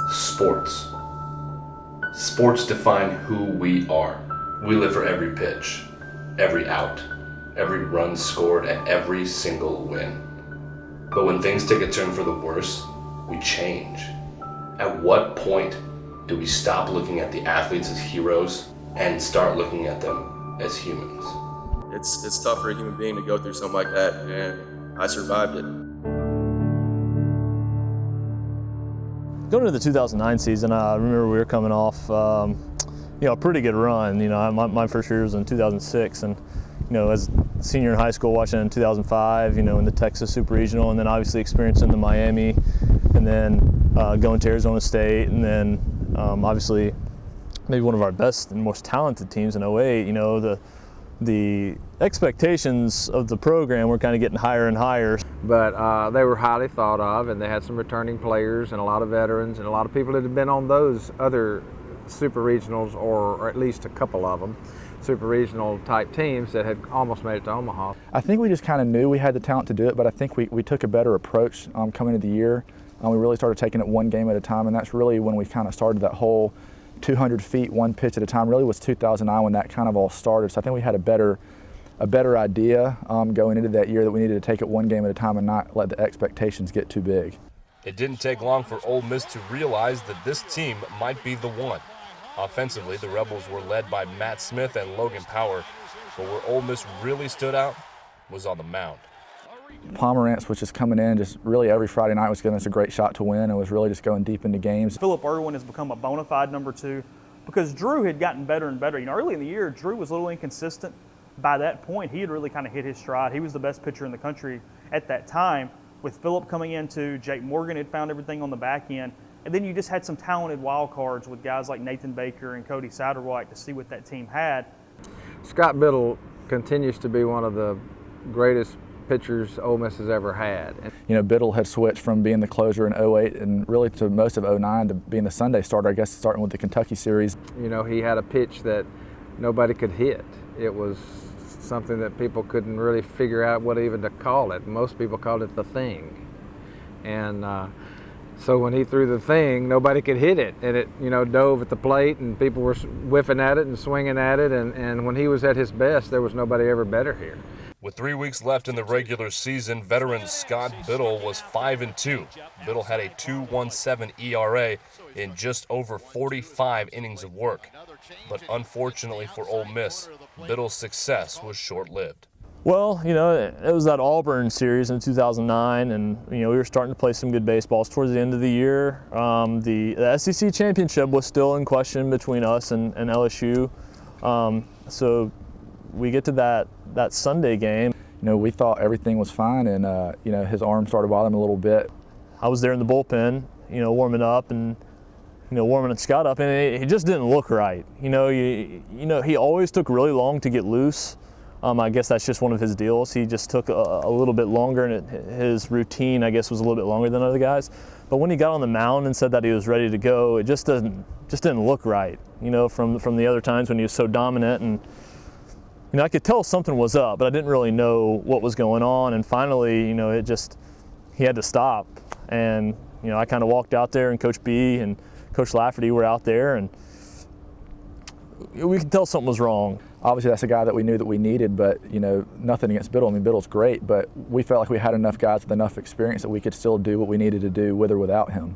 Sports. Sports define who we are. We live for every pitch, every out, every run scored, and every single win. But when things take a turn for the worse, we change. At what point do we stop looking at the athletes as heroes and start looking at them as humans? It's tough for a human being to go through something like that, and I survived it. Going into the 2009 season, I remember we were coming off, a pretty good run. My first year was in 2006, and as a senior in high school, watching in 2005, in the Texas Super Regional, and then obviously experiencing the Miami, and then going to Arizona State, and then obviously maybe one of our best and most talented teams in 08. The expectations of the program were kind of getting higher and higher. But they were highly thought of, and they had some returning players and a lot of veterans and a lot of people that had been on those other super regionals, or at least a couple of them, super regional type teams that had almost made it to Omaha. I think we just kind of knew we had the talent to do it, but I think we took a better approach coming into the year. We really started taking it one game at a time, and that's really when we kind of started that whole 200 feet, one pitch at a time. Really was 2009 when that kind of all started. So I think we had a better idea going into that year that we needed to take it one game at a time and not let the expectations get too big. It didn't take long for Ole Miss to realize that this team might be the one. Offensively, the Rebels were led by Matt Smith and Logan Power, but where Ole Miss really stood out was on the mound. Pomerantz was just coming in, just really every Friday night was giving us a great shot to win, and was really just going deep into games. Phillip Irwin has become a bona fide number two because Drew had gotten better and better. Early in the year, Drew was a little inconsistent. By that point, he had really kind of hit his stride. He was the best pitcher in the country at that time. With Phillip coming in too, Jake Morgan had found everything on the back end. And then you just had some talented wild cards with guys like Nathan Baker and Cody Satterwhite to see what that team had. Scott Biddle continues to be one of the greatest pitchers Ole Miss has ever had. Biddle had switched from being the closer in 08 and really to most of 09 to being the Sunday starter, I guess starting with the Kentucky series. He had a pitch that nobody could hit. It was something that people couldn't really figure out what even to call it. Most people called it the thing. And so when he threw the thing, nobody could hit it. And it, dove at the plate, and people were whiffing at it and swinging at it. And when he was at his best, there was nobody ever better here. With 3 weeks left in the regular season, veteran Scott Biddle was 5-2. Biddle had a 2.17 ERA in just over 45 innings of work. But unfortunately for Ole Miss, Biddle's success was short-lived. Well, it was that Auburn series in 2009, and we were starting to play some good baseballs towards the end of the year. The SEC championship was still in question between us and LSU. So we get to that Sunday game. We thought everything was fine, and his arm started bothering him a little bit. I was there in the bullpen, warming up and warming Scott up, and he just didn't look right. He always took really long to get loose. I guess that's just one of his deals. He just took a little bit longer, and his routine, I guess, was a little bit longer than other guys. But when he got on the mound and said that he was ready to go, it just didn't look right. From the other times when he was so dominant, and I could tell something was up, but I didn't really know what was going on. And finally, he had to stop. And I kind of walked out there, and Coach B and Coach Lafferty were out there, and we could tell something was wrong. Obviously, that's a guy that we knew that we needed, but nothing against Biddle. Biddle's great, but we felt like we had enough guys with enough experience that we could still do what we needed to do with or without him.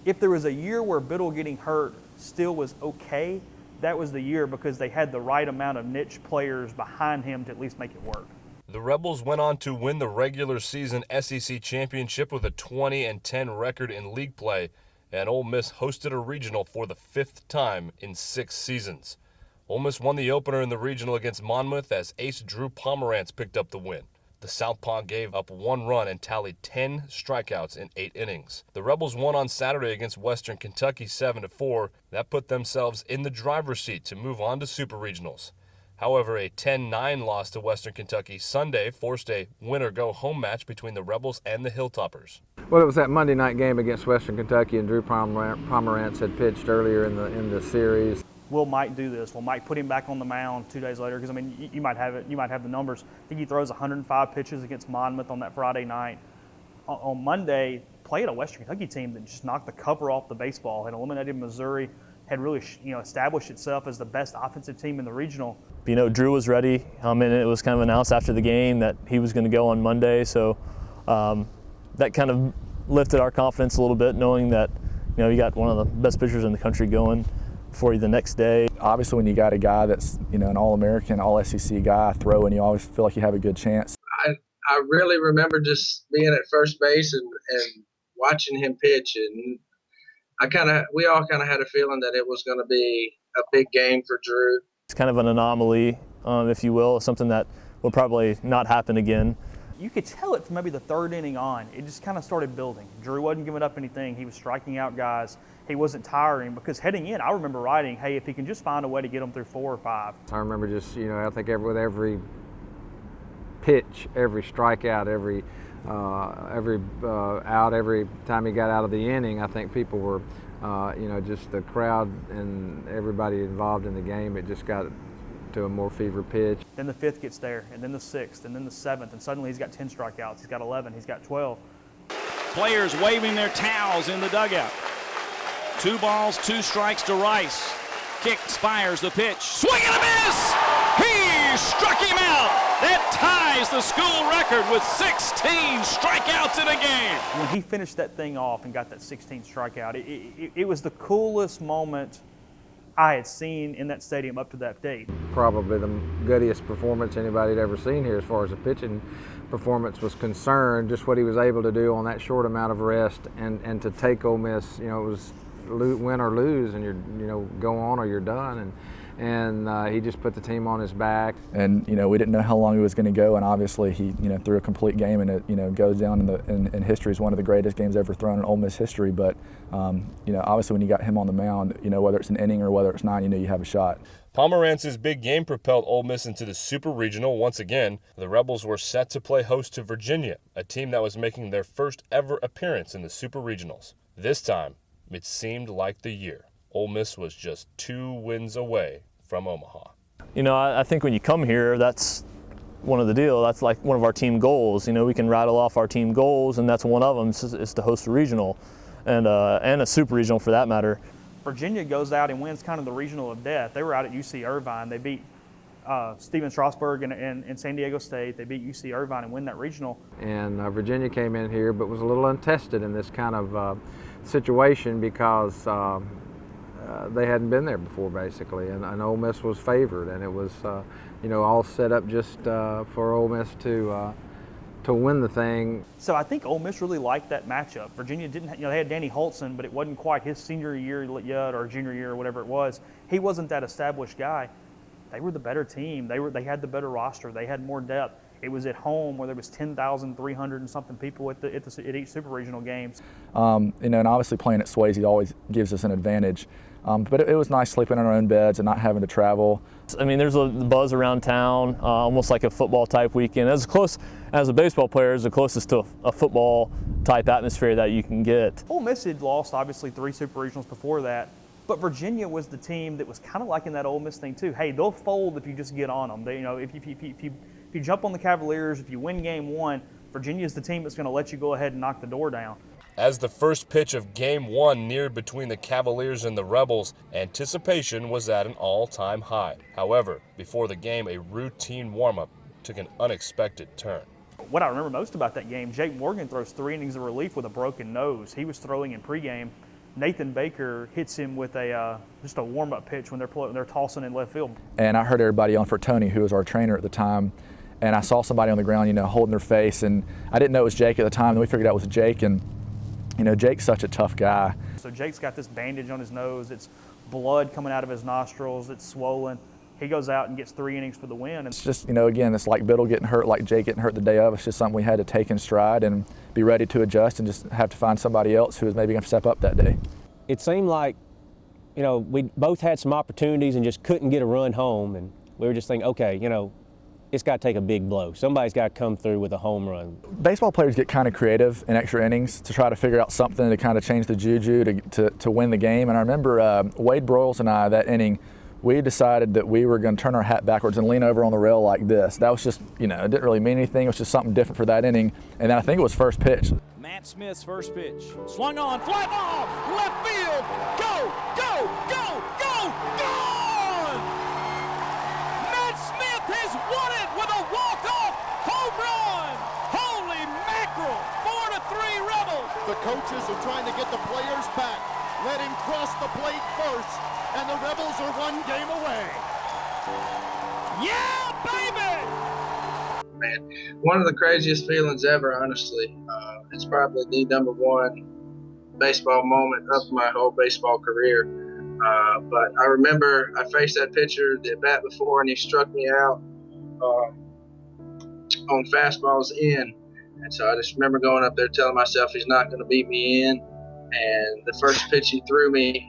If there was a year where Biddle getting hurt still was okay, that was the year, because they had the right amount of niche players behind him to at least make it work. The Rebels went on to win the regular season SEC championship with a 20-10 record in league play, and Ole Miss hosted a regional for the 5th time in 6 seasons. Ole Miss won the opener in the regional against Monmouth as ace Drew Pomerantz picked up the win. The Southpaw gave up 1 run and tallied 10 strikeouts in 8 innings. The Rebels won on Saturday against Western Kentucky 7-4. That put themselves in the driver's seat to move on to Super Regionals. However, a 10-9 loss to Western Kentucky Sunday forced a winner-go-home match between the Rebels and the Hilltoppers. Well, it was that Monday night game against Western Kentucky, and Drew Pomerantz had pitched earlier in the series. Will Mike do this? Will Mike put him back on the mound 2 days later? Because you might have it. You might have the numbers. I think he throws 105 pitches against Monmouth on that Friday night. On Monday, played a Western Kentucky team that just knocked the cover off the baseball, had eliminated Missouri, had really established itself as the best offensive team in the regional. Drew was ready, and it was kind of announced after the game that he was going to go on Monday, so that kind of lifted our confidence a little bit, knowing that you got one of the best pitchers in the country going for you the next day. Obviously, when you got a guy that's an All-American, All-SEC guy throwing, you always feel like you have a good chance. I really remember just being at first base and watching him pitch, and we all kind of had a feeling that it was going to be a big game for Drew. It's kind of an anomaly, if you will, something that will probably not happen again. You could tell it from maybe the third inning on. It just kind of started building. Drew wasn't giving up anything. He was striking out guys. He wasn't tiring, because heading in, I remember writing, hey, if he can just find a way to get them through 4 or 5. I remember just, I think with every pitch, every strikeout, every out, every time he got out of the inning, I think people were, just the crowd and everybody involved in the game, it just got to a more fever pitch. Then the 5th gets there, and then the 6th, and then the 7th, and suddenly he's got 10 strikeouts, he's got 11, he's got 12. Players waving their towels in the dugout. 2 balls, 2 strikes to Rice. Kicks, fires the pitch. Swing and a miss! He struck him out! That ties the school record with 16 strikeouts in a game. When he finished that thing off and got that 16th strikeout, it was the coolest moment I had seen in that stadium up to that date. Probably the goodiest performance anybody had ever seen here as far as the pitching performance was concerned. Just what he was able to do on that short amount of rest and to take Ole Miss, it was win or lose, and you're go on or you're done. And he just put the team on his back. And we didn't know how long he was going to go, and obviously he threw a complete game, and it goes down in history as one of the greatest games ever thrown in Ole Miss history. But obviously when you got him on the mound, whether it's an inning or whether it's 9, you have a shot. Pomerantz's big game propelled Ole Miss into the Super Regional once again. The Rebels were set to play host to Virginia, a team that was making their first ever appearance in the Super Regionals. This time, it seemed like the year. Ole Miss was just 2 wins away from Omaha. I think when you come here, that's one of the deal. That's like one of our team goals. We can rattle off our team goals, and that's one of them is to host a regional, and a super regional for that matter. Virginia goes out and wins kind of the regional of death. They were out at UC Irvine. They beat Stephen Strasburg and San Diego State. They beat UC Irvine and win that regional. And Virginia came in here, but was a little untested in this kind of situation because they hadn't been there before, basically, and Ole Miss was favored, and it was, all set up just for Ole Miss to win the thing. So I think Ole Miss really liked that matchup. Virginia didn't, they had Danny Holtzen, but it wasn't quite his senior year yet or junior year or whatever it was. He wasn't that established guy. They were the better team. They had the better roster. They had more depth. It was at home where there was 10,300 and something people at each super regional games. And obviously playing at Swayze always gives us an advantage. But it was nice sleeping in our own beds and not having to travel. I mean, there's a buzz around town, almost like a football type weekend. As close as a baseball player is the closest to a football type atmosphere that you can get. Ole Miss had lost obviously 3 super regionals before that, but Virginia was the team that was kind of like in that Ole Miss thing too. Hey, they'll fold if you just get on them. They, if you jump on the Cavaliers, if you win game 1, Virginia's the team that's going to let you go ahead and knock the door down. As the first pitch of Game 1 neared between the Cavaliers and the Rebels, anticipation was at an all-time high. However, before the game, a routine warm-up took an unexpected turn. What I remember most about that game, Jake Morgan throws 3 innings of relief with a broken nose. He was throwing in pregame. Nathan Baker hits him with just a warm-up pitch when they're tossing in left field. And I heard everybody yelling for Tony, who was our trainer at the time. And I saw somebody on the ground, holding their face, and I didn't know it was Jake at the time. Then we figured out it was Jake, and Jake's such a tough guy. So Jake's got this bandage on his nose. It's blood coming out of his nostrils. It's swollen. He goes out and gets 3 innings for the win. And it's just, again, it's like Biddle getting hurt, like Jake getting hurt the day of. It's just something we had to take in stride and be ready to adjust and just have to find somebody else who was maybe going to step up that day. It seemed like, we both had some opportunities and just couldn't get a run home. And we were just thinking, okay, it's got to take a big blow. Somebody's got to come through with a home run. Baseball players get kind of creative in extra innings to try to figure out something to kind of change the juju to win the game. And I remember Wade Broyles and I, that inning, we decided that we were going to turn our hat backwards and lean over on the rail like this. That was just, it didn't really mean anything. It was just something different for that inning. And then I think it was first pitch. Matt Smith's first pitch. Swung on, fly ball, left field. Go, go, go, go, gone! Matt Smith has won it with a walk-off home run. Holy mackerel, 4-3 Rebels. The coaches are trying to get the players back. Let him cross the plate first, and the Rebels are 1 game away. Yeah, baby! Man, one of the craziest feelings ever, honestly. It's probably the number one baseball moment of my whole baseball career. But I remember I faced that pitcher the bat before, and he struck me out on fastballs in. And so I just remember going up there telling myself he's not going to beat me in. And the first pitch he threw me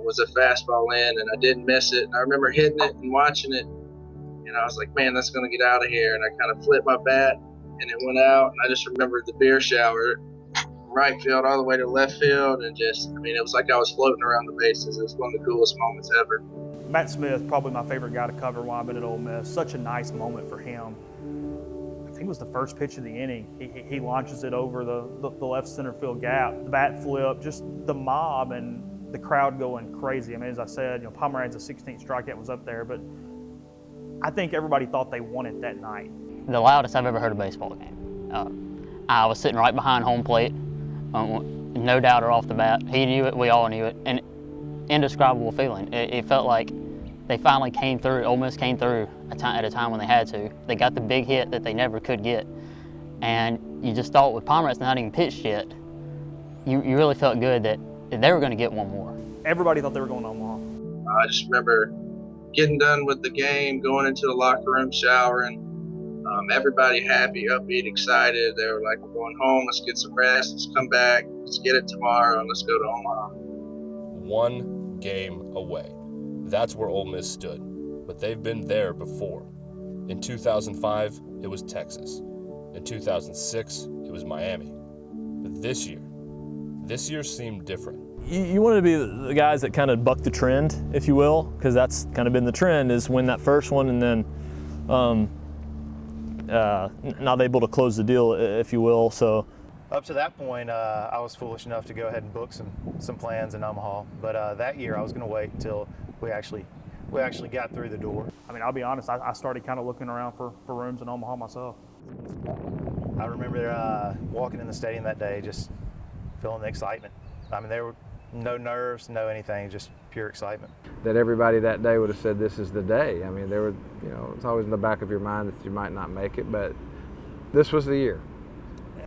was a fastball in, and I didn't miss it. And I remember hitting it and watching it, and I was like, man, that's going to get out of here. And I kind of flipped my bat, and it went out. And I just remember the beer shower, right field all the way to left field, and just, I mean, it was like I was floating around the bases. It was one of the coolest moments ever. Matt Smith, probably my favorite guy to cover while I've been at Ole Miss. Such a nice moment for him. I think it was the first pitch of the inning. He launches it over the left center field gap. The bat flip, just the mob and the crowd going crazy. I mean, as I said, Pomeranz's 16th strikeout was up there, but I think everybody thought they won it that night. The loudest I've ever heard a baseball game. I was sitting right behind home plate, no doubt or off the bat. He knew it, we all knew it, and indescribable feeling. It felt like they finally came through. Ole Miss came through at a time when they had to. They got the big hit that they never could get, and you just thought with Pomeranz not even pitched yet, you really felt good that they were going to get one more. Everybody thought they were going to Omaha. I just remember getting done with the game, going into the locker room, showering. Everybody happy, upbeat, excited. They were like, we're going home, let's get some rest, let's come back, let's get it tomorrow, and let's go to Omaha. 1 game away. That's where Ole Miss stood, but they've been there before. In 2005, it was Texas. In 2006, it was Miami. But this year seemed different. You wanted to be the guys that kind of buck the trend, if you will, because that's kind of been the trend, is win that first one and then not able to close the deal, if you will. So up to that point, I was foolish enough to go ahead and book some plans in Omaha. But that year, I was going to wait until we actually got through the door. I mean, I'll be honest, I started kind of looking around for rooms in Omaha myself. I remember walking in the stadium that day, just feeling the excitement. I mean, there were no nerves, no anything, just pure excitement. That everybody that day would have said this is the day. I mean, it's always in the back of your mind that you might not make it, but this was the year.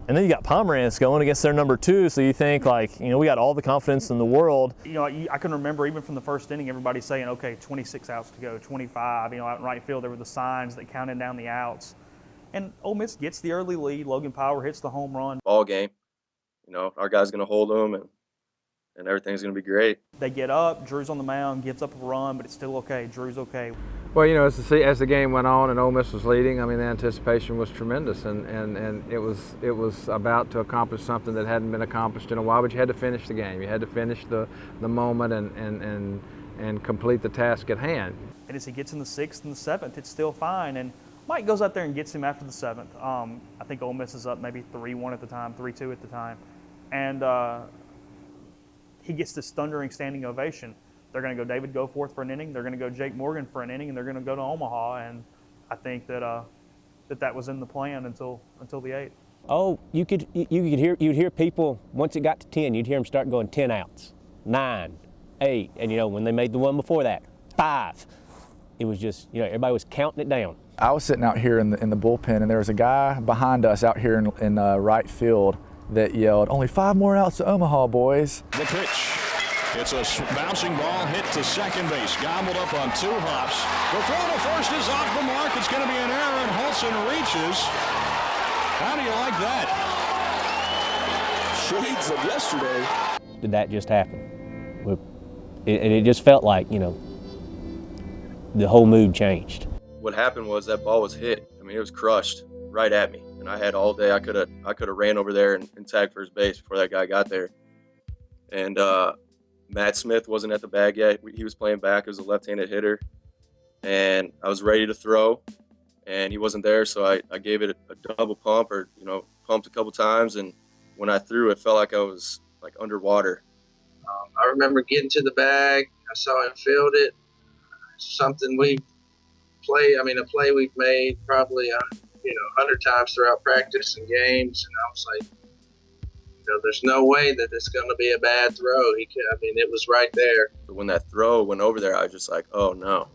And then you got Pomeranz going against their number 2, so you think we got all the confidence in the world. I can remember even from the first inning, everybody saying, okay, 26 outs to go, 25. Out in right field, there were the signs that counted down the outs. And Ole Miss gets the early lead. Logan Power hits the home run. Ball game. Our guy's going to hold them, and everything's going to be great. They get up. Drew's on the mound, gets up a run, but it's still okay. Drew's okay. Well, as the game went on and Ole Miss was leading, I mean, the anticipation was tremendous, and it was about to accomplish something that hadn't been accomplished in a while. But you had to finish the game. You had to finish the moment and complete the task at hand. And as he gets in the 6th and the 7th, it's still fine. And Mike goes out there and gets him after the 7th. I think Ole Miss is up maybe 3-1 at the time, 3-2 at the time, and he gets this thundering standing ovation. They're going to go David Goforth for an inning. They're going to go Jake Morgan for an inning, and they're going to go to Omaha. And I think that that was in the plan until the 8th. Oh, you'd hear people once it got to 10. You'd hear them start going 10 outs, 9, 8, and when they made the one before that, 5. It was just everybody was counting it down. I was sitting out here in the bullpen, and there was a guy behind us out here in right field that yelled, "Only 5 more outs to Omaha, boys." The pitch. It's a bouncing ball hit to second base, gobbled up on 2 hops. The throw to first is off the mark. It's going to be an error, and Hulson reaches. How do you like that? Shades of yesterday. Did that just happen? It just felt like, the whole mood changed. What happened was that ball was hit. I mean, it was crushed right at me, and I had all day. I could have ran over there and tagged first base before that guy got there. And Matt Smith wasn't at the bag yet. He was playing back as a left-handed hitter, and I was ready to throw, and he wasn't there, so I gave it a double pump, or pumped a couple times, and when I threw, it felt like I was like underwater. I remember getting to the bag. I saw him field it. Something we a play we've made probably 100 times throughout practice and games, and I was like, there's no way that it's going to be a bad throw. It was right there. But when that throw went over there, I was just like, oh no.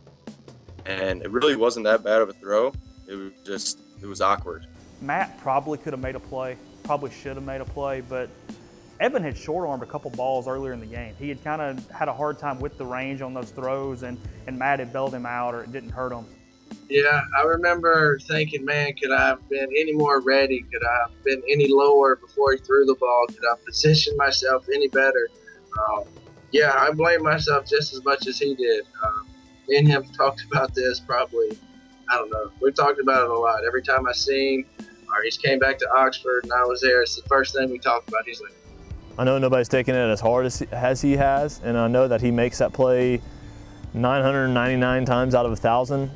And it really wasn't that bad of a throw. It was awkward. Matt probably could have made a play, probably should have made a play, but Evan had short-armed a couple balls earlier in the game. He had kind of had a hard time with the range on those throws, and Matt had bailed him out, or it didn't hurt him. Yeah, I remember thinking, man, could I have been any more ready? Could I have been any lower before he threw the ball? Could I have positioned myself any better? Yeah, I blame myself just as much as he did. Me and him talked about this probably, I don't know. We've talked about it a lot. Every time I see him, or he's came back to Oxford and I was there, it's the first thing we talk about. He's like, I know nobody's taking it as hard as he has, and I know that he makes that play 999 times out of 1,000.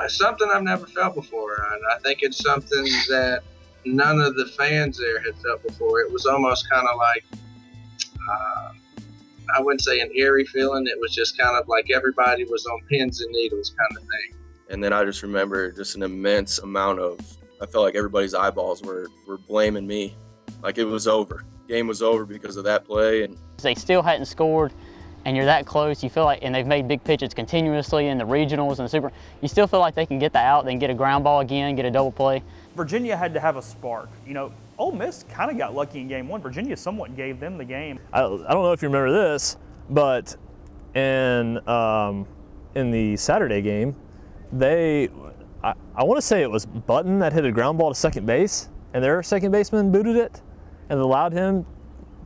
Something I've never felt before, and I think it's something that none of the fans there had felt before. It was almost kind of like, I wouldn't say an eerie feeling. It was just kind of like everybody was on pins and needles kind of thing. And then I just remember just an immense amount of, I felt like everybody's eyeballs were blaming me. Like it was over. Game was over because of that play. And they still hadn't scored, and you're that close, you feel like, and they've made big pitches continuously in the regionals and the super, you still feel like they can get that out, then get a ground ball again, get a double play. Virginia had to have a spark. Ole Miss kind of got lucky in game one. Virginia somewhat gave them the game. I don't know if you remember this, but in the Saturday game, I want to say it was Button that hit a ground ball to second base, and their second baseman booted it and allowed him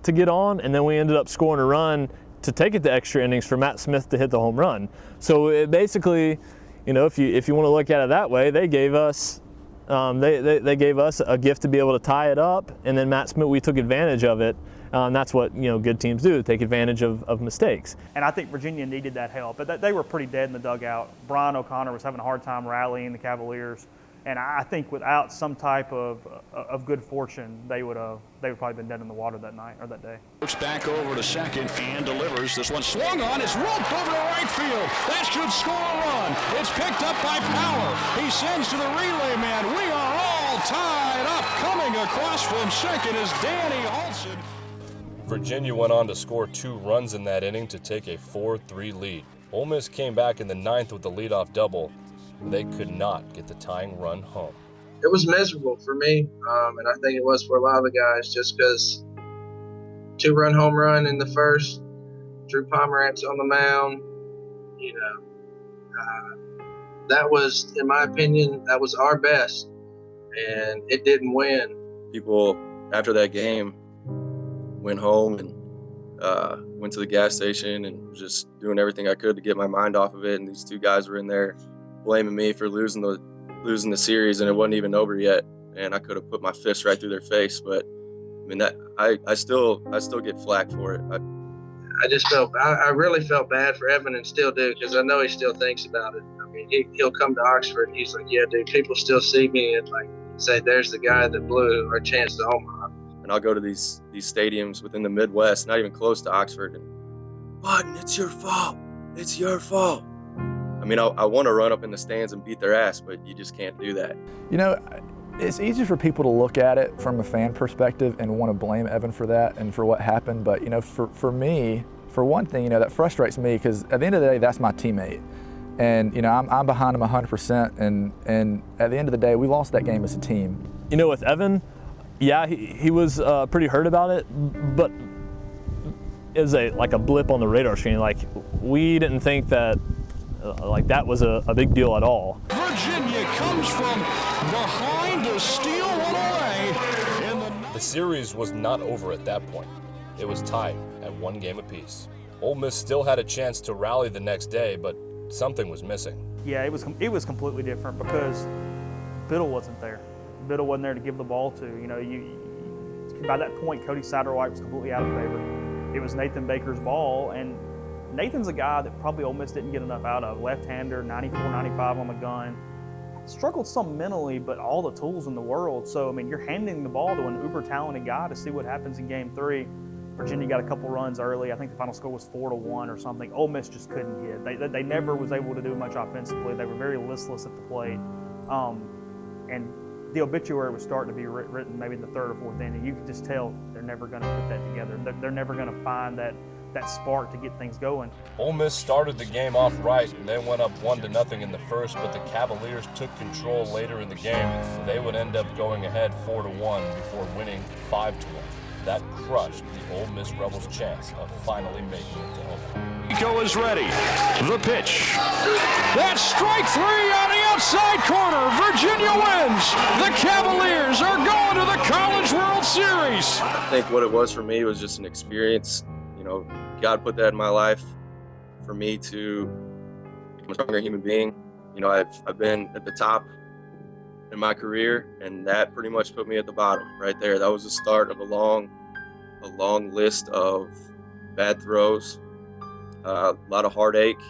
to get on, and then we ended up scoring a run to take it to extra innings for Matt Smith to hit the home run. So it basically, if you want to look at it that way, they gave us they gave us a gift to be able to tie it up, and then Matt Smith, we took advantage of it. That's what good teams do, take advantage of mistakes. And I think Virginia needed that help. But they were pretty dead in the dugout. Brian O'Connor was having a hard time rallying the Cavaliers. And I think without some type of good fortune, they would probably been dead in the water that night or that day. Looks back over to second and delivers. This one swung on. It's roped over to right field. That should score a run. It's picked up by Power. He sends to the relay man. We are all tied up. Coming across from second is Danny Olson. Virginia went on to score 2 runs in that inning to take a 4-3 lead. Ole Miss came back in the 9th with the leadoff double. They could not get the tying run home. It was miserable for me, and I think it was for a lot of the guys, just because 2-run home run in the first, Drew Pomerantz on the mound. That was, in my opinion, that was our best, and it didn't win. People after that game went home and went to the gas station and was just doing everything I could to get my mind off of it. And these 2 guys were in there blaming me for losing the series, and it wasn't even over yet. And I could have put my fist right through their face, but I still get flack for it. I really felt bad for Evan, and still do, because I know he still thinks about it. He'll come to Oxford and he's like, yeah, dude, people still see me and say, there's the guy that blew our chance to Omaha. And I'll go to these stadiums within the Midwest, not even close to Oxford, and Button, it's your fault. It's your fault. I want to run up in the stands and beat their ass, but you just can't do that. It's easy for people to look at it from a fan perspective and want to blame Evan for that and for what happened. But, for me, for one thing, that frustrates me, because at the end of the day, that's my teammate. And, I'm behind him 100%. And at the end of the day, we lost that game as a team. With Evan, yeah, he was pretty hurt about it, but it was like a blip on the radar screen. We didn't think that that was a big deal at all. Virginia comes from behind to steal one away. The series was not over at that point. It was tied at 1 game apiece. Ole Miss still had a chance to rally the next day, but something was missing. Yeah, it was completely different because Biddle wasn't there. Biddle wasn't there to give the ball to. By that point, Cody Satterwhite was completely out of favor. It was Nathan Baker's ball, and Nathan's a guy that probably Ole Miss didn't get enough out of. Left-hander, 94, 95 on the gun. struggled some mentally, but all the tools in the world. So, I mean, you're handing the ball to an uber talented guy to see what happens in game 3. Virginia got a couple runs early. I think the final score was 4-1 or something. Ole Miss just couldn't hit. They never was able to do much offensively. They were very listless at the plate. And the obituary was starting to be written maybe in the 3rd or 4th inning. You could just tell they're never going to put that together. They're never going to find that spark to get things going. Ole Miss started the game off right and then went up 1-0 in the first, but the Cavaliers took control later in the game. They would end up going ahead 4-1 before winning 5-1. That crushed the Ole Miss Rebels' chance of finally making it to Omaha. Nico is ready. The pitch. That's strike 3 on the outside corner. Virginia wins. The Cavaliers are going to the College World Series. I think what it was for me was just an experience. You know, God put that in my life for me to become a stronger human being. You know, I've been at the top in my career, and that pretty much put me at the bottom right there. That was the start of a long list of bad throws, a lot of heartache.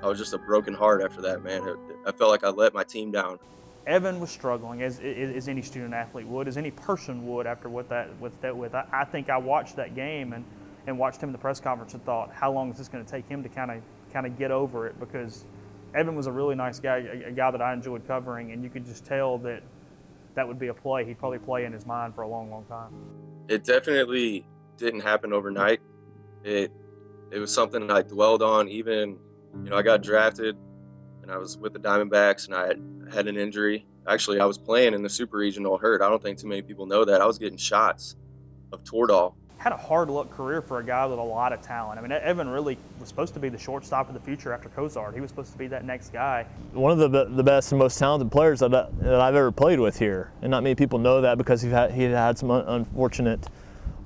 I was just a broken heart after that, man. I felt like I let my team down. Evan was struggling, as any student athlete would, as any person would after what that was dealt with. I think I watched that game and watched him in the press conference and thought, how long is this going to take him to kind of get over it? Because Evan was a really nice guy, a guy that I enjoyed covering, and you could just tell that would be a play he'd probably play in his mind for a long, long time. It definitely didn't happen overnight. It was something I dwelled on. Even, you know, I got drafted and I was with the Diamondbacks and I had an injury. Actually, I was playing in the Super Regional hurt. I don't think too many people know that. I was getting shots of Toradol. Had a hard luck career for a guy with a lot of talent. I mean, Evan really was supposed to be the shortstop of the future after Cozart. He was supposed to be that next guy. One of the best and most talented players that I've ever played with here, and not many people know that because he had some unfortunate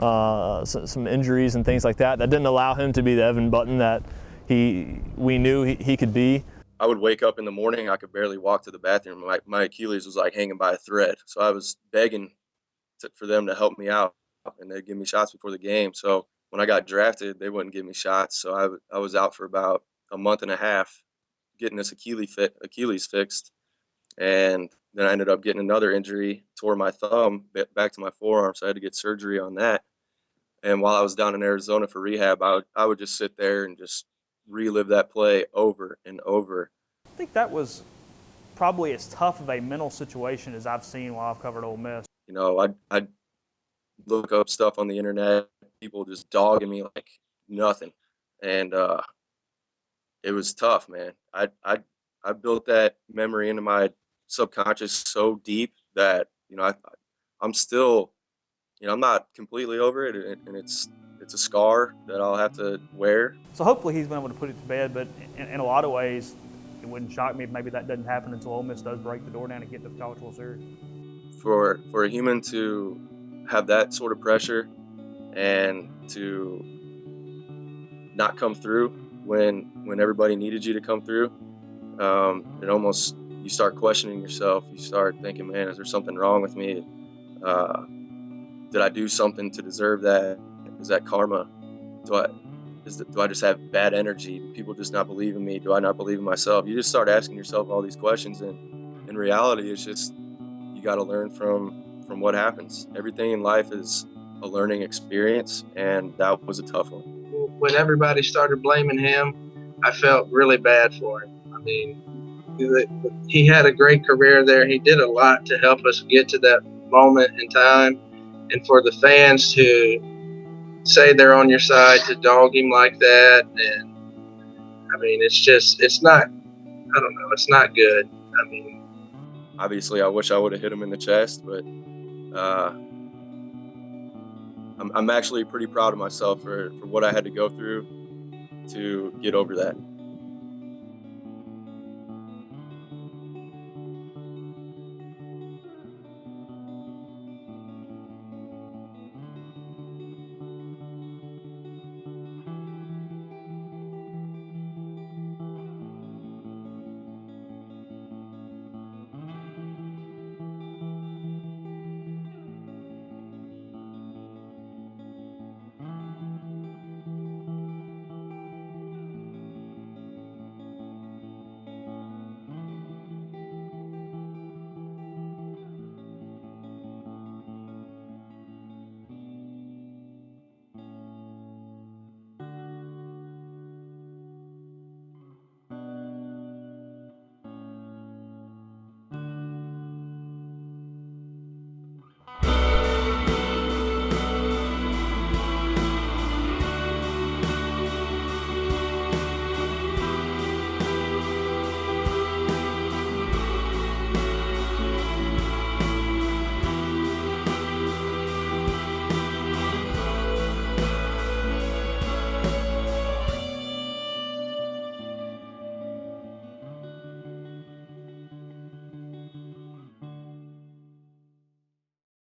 some injuries and things like that didn't allow him to be the Evan Button that we knew he could be. I would wake up in the morning, I could barely walk to the bathroom. My Achilles was like hanging by a thread. So I was begging for them to help me out, and they'd give me shots before the game. So when I got drafted, they wouldn't give me shots. So I was out for about a month and a half getting this Achilles fixed. And then I ended up getting another injury, tore my thumb back to my forearm. So I had to get surgery on that. And while I was down in Arizona for rehab, I would just sit there and just relive that play over and over. I think that was probably as tough of a mental situation as I've seen while I've covered Ole Miss. You know, I'd look up stuff on the internet, people just dogging me like nothing. And it was tough, man. I built that memory into my subconscious so deep that, you know, I'm still, you know, I'm not completely over it, and it's a scar that I'll have to wear. So hopefully he's been able to put it to bed, but in a lot of ways, it wouldn't shock me if maybe that doesn't happen until Ole Miss does break the door down and get to the College World Series. For a human to have that sort of pressure and to not come through when everybody needed you to come through, it almost, you start questioning yourself. You start thinking, man, is there something wrong with me? Did I do something to deserve that? Is that karma? Do I just have bad energy? Do people just not believe in me? Do I not believe in myself? You just start asking yourself all these questions, and in reality, it's just, you got to learn from what happens. Everything in life is a learning experience, and that was a tough one. When everybody started blaming him, I felt really bad for him. I mean, he had a great career there. He did a lot to help us get to that moment in time. And for the fans to say they're on your side, to dog him like that, and I mean, it's not good. I mean, obviously, I wish I would have hit him in the chest, but I'm actually pretty proud of myself for what I had to go through to get over that.